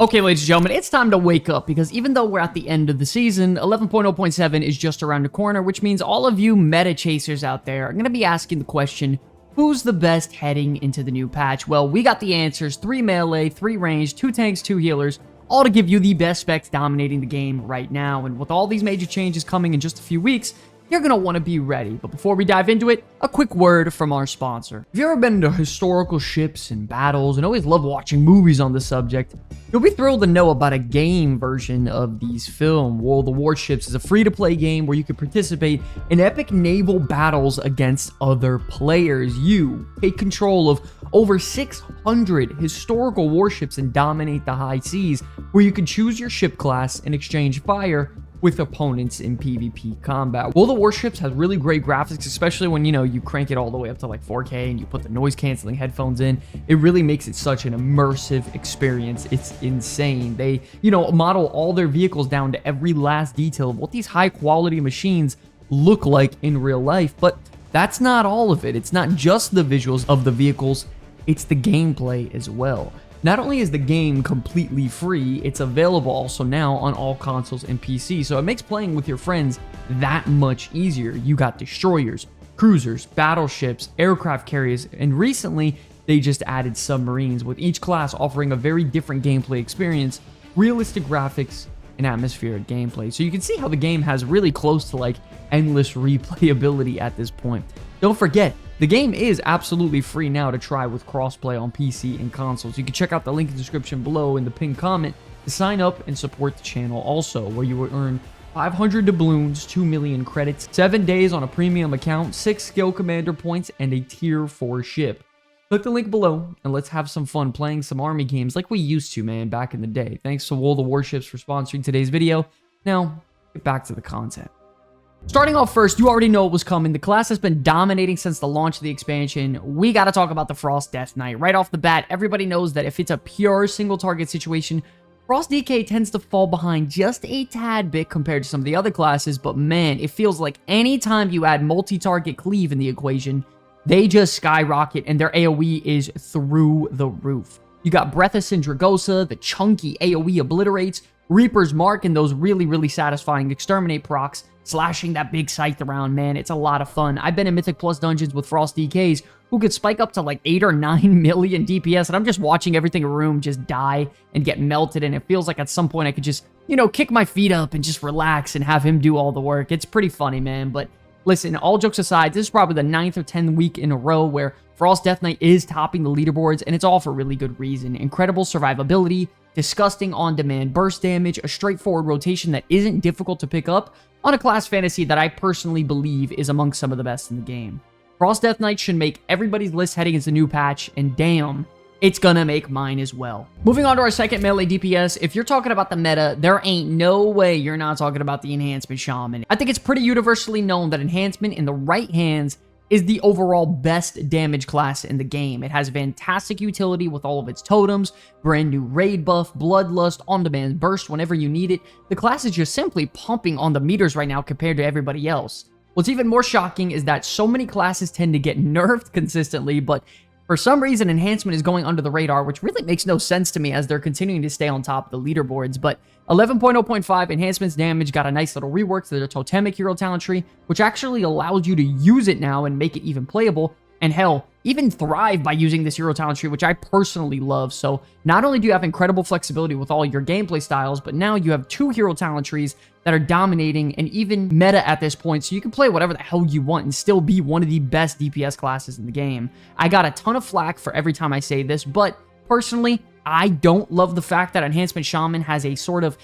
Okay, ladies and gentlemen, it's time to wake up because even though we're at the end of the season, 11.0.7 is just around the corner, which means all of you meta chasers out there are going to be asking the question, who's the best heading into the new patch? Well, we got the answers: 3 melee, 3 range, 2 tanks, 2 healers, all to give you the best specs dominating the game right now. And with all these major changes coming in just a few weeks, you're going to want to be ready. But before we dive into it, a quick word from our sponsor. If you've ever been into historical ships and battles and always love watching movies on the subject, you'll be thrilled to know about a game version of these films. World of Warships is a free-to-play game where you can participate in epic naval battles against other players. You take control of over 600 historical warships and dominate the high seas, where you can choose your ship class and exchange fire with opponents in PvP combat. World of Warships has really great graphics, especially when, you crank it all the way up to like 4K and you put the noise-canceling headphones in. It really makes it such an immersive experience. It's insane. They, model all their vehicles down to every last detail of what these high-quality machines look like in real life. But that's not all of it. It's not just the visuals of the vehicles, it's the gameplay as well. Not only is the game completely free, it's available also now on all consoles and PC, so it makes playing with your friends that much easier. You got destroyers, cruisers, battleships, aircraft carriers, and recently they just added submarines, with each class offering a very different gameplay experience, realistic graphics, and atmospheric gameplay. So you can see how the game has really close to like endless replayability at this point. Don't forget, the game is absolutely free now to try with crossplay on PC and consoles. You can check out the link in the description below in the pinned comment to sign up and support the channel also, where you will earn 500 doubloons, 2 million credits, 7 days on a premium account, 6 skill commander points, and a tier 4 ship. Click the link below and let's have some fun playing some army games like we used to, man, back in the day. Thanks to World of Warships for sponsoring today's video. Now, get back to the content. Starting off first, you already know what was coming. The class has been dominating since the launch of the expansion. We got to talk about the Frost Death Knight. Right off the bat, everybody knows that if it's a pure single target situation, Frost DK tends to fall behind just a tad bit compared to some of the other classes, but man, it feels like anytime you add multi-target cleave in the equation, they just skyrocket and their AoE is through the roof. You got Breath of Sindragosa, the chunky AoE obliterates, Reaper's Mark, and those really satisfying exterminate procs, slashing that big scythe around, man. It's a lot of fun. I've been in Mythic Plus dungeons with Frost DKs who could spike up to like 8 or 9 million DPS, and I'm just watching everything in a room just die and get melted, and it feels like at some point I could just, kick my feet up and just relax and have him do all the work. It's pretty funny, man. But listen, all jokes aside, this is probably the 9th or 10th week in a row where Frost Death Knight is topping the leaderboards, and it's all for really good reason. Incredible survivability, disgusting on-demand burst damage, a straightforward rotation that isn't difficult to pick up on a class fantasy that I personally believe is among some of the best in the game. Frost Death Knight should make everybody's list heading into the new patch, and damn, it's gonna make mine as well. Moving on to our second melee DPS, if you're talking about the meta, there ain't no way you're not talking about the Enhancement Shaman. I think it's pretty universally known that Enhancement in the right hands is the overall best damage class in the game. It has fantastic utility with all of its totems, brand new raid buff, bloodlust, on-demand burst whenever you need it. The class is just simply pumping on the meters right now compared to everybody else. What's even more shocking is that so many classes tend to get nerfed consistently, but for some reason, Enhancement is going under the radar, which really makes no sense to me as they're continuing to stay on top of the leaderboards. But 11.0.5 Enhancement's damage got a nice little rework to their Totemic Hero talent tree, which actually allows you to use it now and make it even playable. And hell, even thrive by using this hero talent tree, which I personally love. So not only do you have incredible flexibility with all your gameplay styles, but now you have 2 hero talent trees that are dominating and even meta at this point, so you can play whatever the hell you want and still be one of the best DPS classes in the game. I got a ton of flack for every time I say this, but personally, I don't love the fact that Enhancement Shaman has a sort of,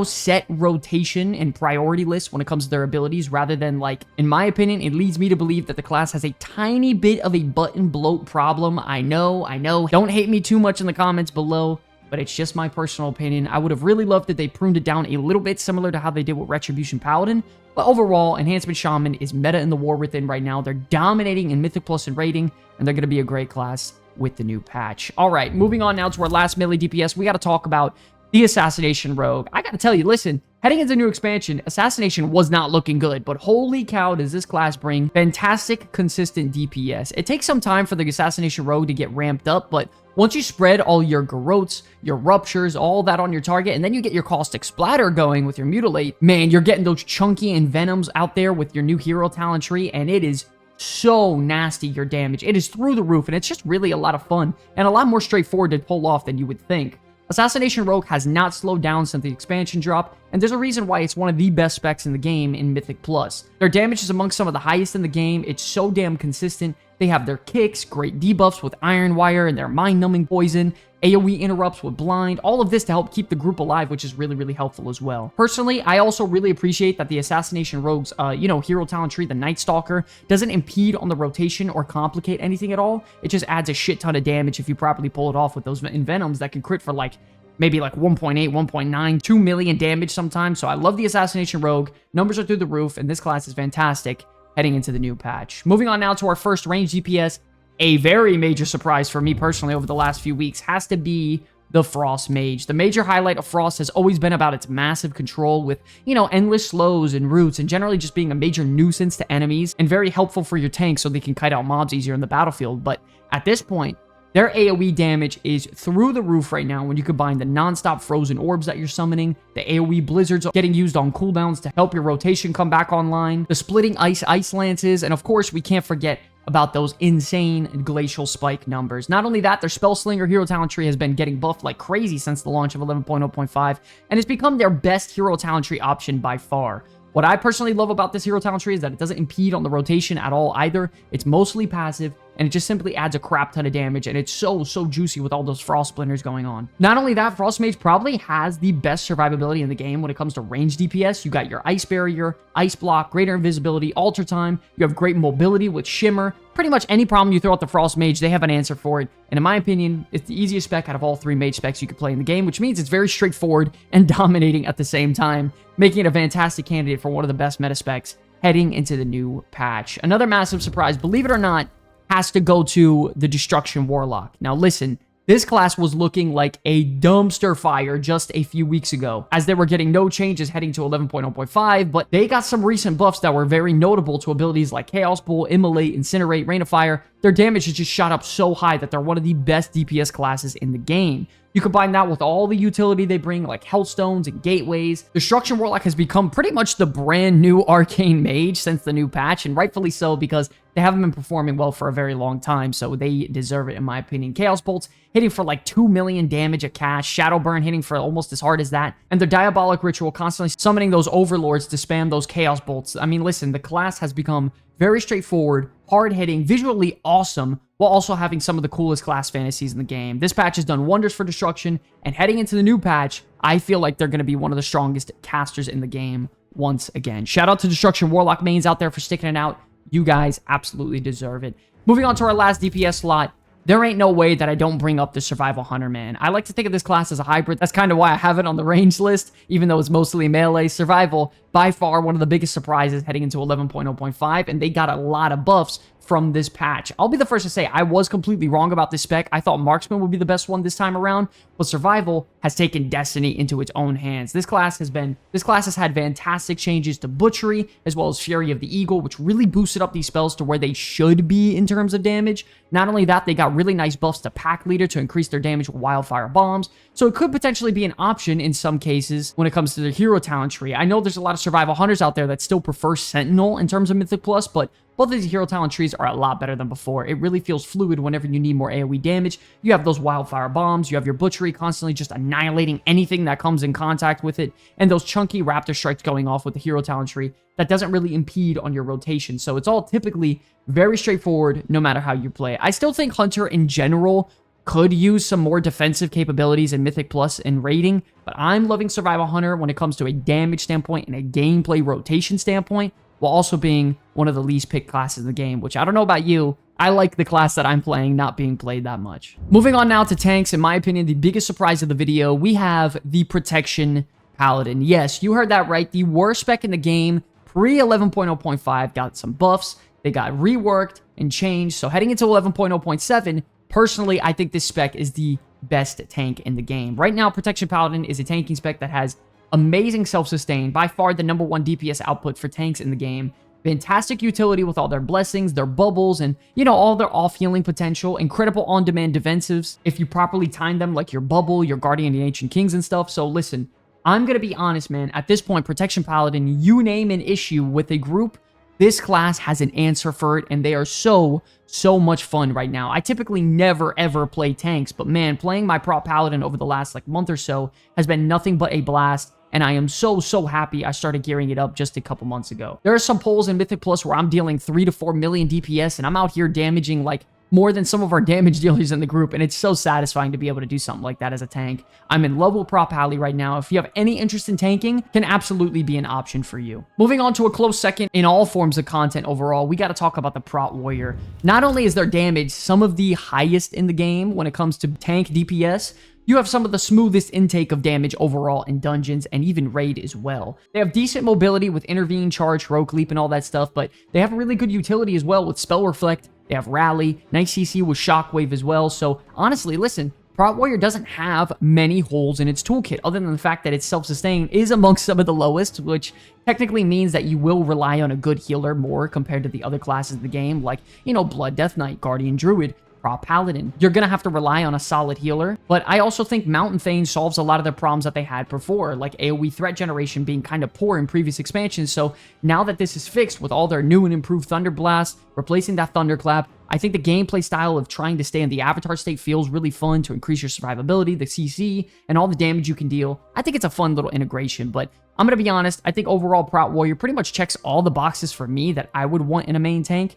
set rotation and priority list when it comes to their abilities, rather than, like, in my opinion, it leads me to believe that the class has a tiny bit of a button bloat problem. I know. Don't hate me too much in the comments below, but it's just my personal opinion. I would have really loved that they pruned it down a little bit, similar to how they did with Retribution Paladin. But overall, Enhancement Shaman is meta in the war within right now. They're dominating in Mythic Plus and rating, and they're going to be a great class with the new patch. All right, moving on now to our last melee DPS, we got to talk about the Assassination Rogue. I gotta tell you, listen, heading into new expansion, Assassination was not looking good, but holy cow, does this class bring fantastic, consistent DPS. It takes some time for the Assassination Rogue to get ramped up, but once you spread all your garrotes, your ruptures, all that on your target, and then you get your caustic splatter going with your mutilate, man, you're getting those chunky envenoms out there with your new hero talent tree, and it is so nasty, your damage. It is through the roof, and it's just really a lot of fun and a lot more straightforward to pull off than you would think. Assassination Rogue has not slowed down since the expansion drop, and there's a reason why it's one of the best specs in the game in Mythic Plus. Their damage is among some of the highest in the game, it's so damn consistent. They have their kicks, great debuffs with Iron Wire and their mind-numbing poison, AoE interrupts with blind, all of this to help keep the group alive, which is really, really helpful as well. Personally, I also really appreciate that the Assassination Rogue's, hero talent tree, the Night Stalker, doesn't impede on the rotation or complicate anything at all. It just adds a shit ton of damage if you properly pull it off with those Envenoms that can crit for maybe 1.8, 1.9, 2 million damage sometimes. So I love the Assassination Rogue. Numbers are through the roof, and this class is fantastic heading into the new patch. Moving on now to our first range DPS. A very major surprise for me personally over the last few weeks has to be the Frost Mage. The major highlight of Frost has always been about its massive control with, endless slows and roots, and generally just being a major nuisance to enemies and very helpful for your tanks so they can kite out mobs easier in the battlefield. But at this point, their AoE damage is through the roof right now when you combine the non-stop frozen orbs that you're summoning, the AoE blizzards getting used on cooldowns to help your rotation come back online, the splitting ice lances, and of course, we can't forget about those insane glacial spike numbers. Not only that, their Spellslinger hero talent tree has been getting buffed like crazy since the launch of 11.0.5, and it's become their best hero talent tree option by far. What I personally love about this hero talent tree is that it doesn't impede on the rotation at all either. It's mostly passive, and it just simply adds a crap ton of damage, and it's so juicy with all those Frost Splinters going on. Not only that, Frost Mage probably has the best survivability in the game when it comes to range DPS. You got your Ice Barrier, Ice Block, greater invisibility, Alter Time, you have great mobility with Shimmer. Pretty much any problem you throw at the Frost Mage, they have an answer for it, and in my opinion, it's the easiest spec out of all three mage specs you could play in the game, which means it's very straightforward and dominating at the same time, making it a fantastic candidate for one of the best meta specs heading into the new patch. Another massive surprise, believe it or not, has to go to the Destruction Warlock. Now listen, this class was looking like a dumpster fire just a few weeks ago, as they were getting no changes heading to 11.0.5, but they got some recent buffs that were very notable to abilities like Chaos Bull, Immolate, Incinerate, Rain of Fire. Their damage has just shot up so high that they're one of the best DPS classes in the game. You combine that with all the utility they bring, like Hellstones and Gateways. Destruction Warlock has become pretty much the brand new Arcane Mage since the new patch, and rightfully so because they haven't been performing well for a very long time, so they deserve it in my opinion. Chaos Bolts hitting for 2 million damage a cast, Shadow Burn hitting for almost as hard as that, and their Diabolic Ritual constantly summoning those Overlords to spam those Chaos Bolts. I mean, listen, the class has become very straightforward, hard-hitting, visually awesome, while also having some of the coolest class fantasies in the game. This patch has done wonders for Destruction, and heading into the new patch, I feel like they're going to be one of the strongest casters in the game once again. Shout out to Destruction Warlock mains out there for sticking it out. You guys absolutely deserve it. Moving on to our last DPS slot, there ain't no way that I don't bring up the Survival Hunter, man. I like to think of this class as a hybrid. That's kind of why I have it on the range list, even though it's mostly melee. Survival, by far, one of the biggest surprises heading into 11.0.5, and they got a lot of buffs from this patch. I'll be the first to say I was completely wrong about this spec. I thought Marksman would be the best one this time around, but Survival has taken destiny into its own hands. This class has had fantastic changes to Butchery, as well as Fury of the Eagle, which really boosted up these spells to where they should be in terms of damage. Not only that, they got really nice buffs to Pack Leader to increase their damage with Wildfire Bombs, so it could potentially be an option in some cases when it comes to their hero talent tree. I know there's a lot of Survival Hunters out there that still prefer Sentinel in terms of Mythic Plus, but both of these hero talent trees are a lot better than before. It really feels fluid whenever you need more AoE damage. You have those Wildfire Bombs, you have your Butchery constantly just annihilating anything that comes in contact with it, and those chunky Raptor Strikes going off with the hero talent tree that doesn't really impede on your rotation. So it's all typically very straightforward no matter how you play. I still think Hunter in general could use some more defensive capabilities in Mythic Plus and raiding, but I'm loving Survival Hunter when it comes to a damage standpoint and a gameplay rotation standpoint, while also being one of the least picked classes in the game, which I don't know about you, I like the class that I'm playing not being played that much. Moving on now to tanks, in my opinion, the biggest surprise of the video, we have the Protection Paladin. Yes, you heard that right, the worst spec in the game, pre-11.0.5, got some buffs, they got reworked and changed, so heading into 11.0.7, personally, I think this spec is the best tank in the game. Right now, Protection Paladin is a tanking spec that has amazing self-sustain, by far the #1 DPS output for tanks in the game. Fantastic utility with all their blessings, their bubbles, and, you know, all their off-healing potential. Incredible on-demand defensives if you properly time them, like your bubble, your Guardian of the Ancient Kings and stuff. So listen, I'm going to be honest, man. At this point, Protection Paladin, you name an issue with a group, this class has an answer for it, and they are so much fun right now. I typically never, ever play tanks, but man, playing my Prop Paladin over the last, like, month or so has been nothing but a blast. And I am so happy I started gearing it up just a couple months ago. There are some polls in Mythic Plus where I'm dealing 3 to 4 million DPS, and I'm out here damaging, like, more than some of our damage dealers in the group, and it's so satisfying to be able to do something like that as a tank. I'm in love with Prop Pally right now. If you have any interest in tanking, can absolutely be an option for you. Moving on to a close second in all forms of content overall, we got to talk about the Prop Warrior. Not only is their damage some of the highest in the game when it comes to tank DPS, you have some of the smoothest intake of damage overall in dungeons and even raid as well. They have decent mobility with intervene, charge, heroic leap, and all that stuff, but they have really good utility as well with spell reflect. They have rally, nice CC with shockwave as well. So honestly, listen, Prop Warrior doesn't have many holes in its toolkit, other than the fact that its self-sustain is amongst some of the lowest, which technically means that you will rely on a good healer more compared to the other classes of the game, like, you know, Blood Death Knight, Guardian Druid, Prop Paladin. You're going to have to rely on a solid healer, but I also think Mountain Thane solves a lot of the problems that they had before, like AoE threat generation being kind of poor in previous expansions. So now that this is fixed with all their new and improved Thunder Blast, replacing that Thunderclap, I think the gameplay style of trying to stay in the avatar state feels really fun to increase your survivability, the CC, and all the damage you can deal. I think it's a fun little integration, but I'm going to be honest, I think overall Prop Warrior pretty much checks all the boxes for me that I would want in a main tank.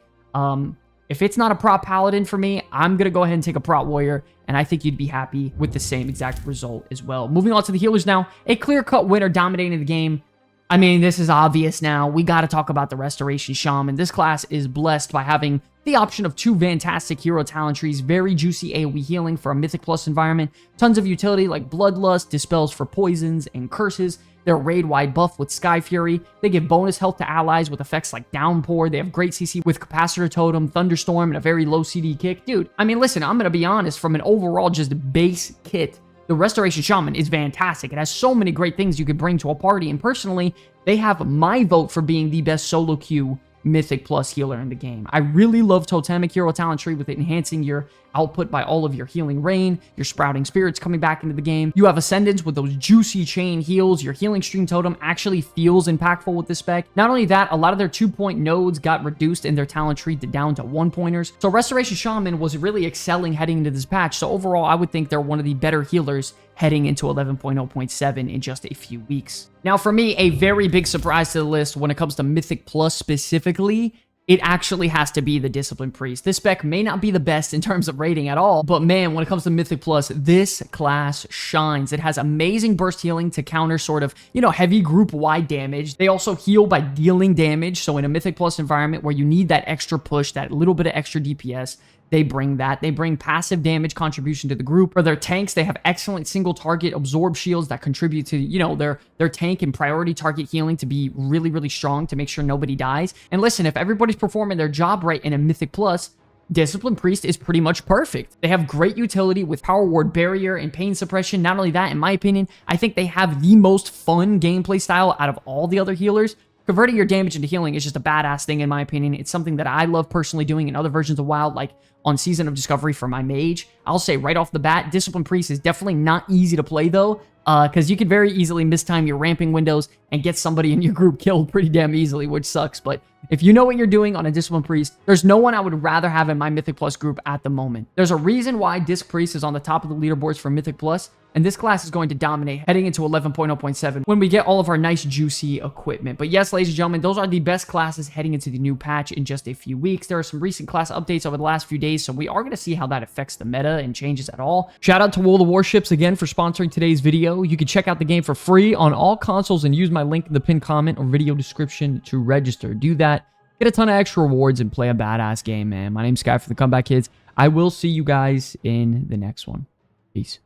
If it's not a Prop Paladin for me, I'm going to go ahead and take a Prop Warrior, and I think you'd be happy with the same exact result as well. Moving on to the healers now, a clear-cut winner dominating the game. I mean, this is obvious now. We got to talk about the Restoration Shaman. This class is blessed by having the option of 2 fantastic hero talent trees, very juicy AoE healing for a Mythic Plus environment, tons of utility like Bloodlust, dispels for poisons and curses. They're raid-wide buff with Sky Fury. They give bonus health to allies with effects like Downpour. They have great CC with Capacitor Totem, Thunderstorm, and a very low CD kick. Dude, I mean, listen, I'm going to be honest, from an overall just base kit, the Restoration Shaman is fantastic. It has so many great things you could bring to a party, and personally, they have my vote for being the best solo queue Mythic Plus healer in the game. I really love Totemic Hero Talent Tree with it enhancing your output by all of your Healing Rain, your Sprouting Spirits coming back into the game. You have Ascendance with those juicy chain heals. Your Healing Stream Totem actually feels impactful with this spec. Not only that, a lot of their 2-point nodes got reduced in their talent tree down to 1-pointers. So Restoration Shaman was really excelling heading into this patch. So overall, I would think they're one of the better healers heading into 11.0.7 in just a few weeks. Now, for me, a very big surprise to the list when it comes to Mythic Plus specifically, it actually has to be the Discipline Priest. This spec may not be the best in terms of rating at all, but man, when it comes to Mythic Plus, this class shines. It has amazing burst healing to counter sort of, you know, heavy group-wide damage. They also heal by dealing damage, so in a Mythic Plus environment where you need that extra push, that little bit of extra DPS, they bring that. They bring passive damage contribution to the group. For their tanks, they have excellent single target absorb shields that contribute to, you know, their tank and priority target healing to be really strong to make sure nobody dies. And listen, if everybody's performing their job right in a Mythic Plus, Discipline Priest is pretty much perfect. They have great utility with Power Ward Barrier and Pain Suppression. Not only that, in my opinion, I think they have the most fun gameplay style out of all the other healers. Converting your damage into healing is just a badass thing in my opinion. It's something that I love personally doing in other versions of WoW, like on Season of Discovery for my mage. I'll say right off the bat, Discipline Priest is definitely not easy to play though, because you could very easily mistime your ramping windows and get somebody in your group killed pretty damn easily, which sucks. But if you know what you're doing on a Discipline Priest, there's no one I would rather have in my Mythic Plus group at the moment. There's a reason why Disc Priest is on the top of the leaderboards for Mythic Plus, and this class is going to dominate heading into 11.0.7 when we get all of our nice, juicy equipment. But yes, ladies and gentlemen, those are the best classes heading into the new patch in just a few weeks. There are some recent class updates over the last few days, so we are going to see how that affects the meta and changes at all. Shout out to World of Warships again for sponsoring today's video. You can check out the game for free on all consoles and use my link in the pinned comment or video description to register. Do that. Get a ton of extra rewards and play a badass game, man. My name's Sky for the Comeback Kids. I will see you guys in the next one. Peace.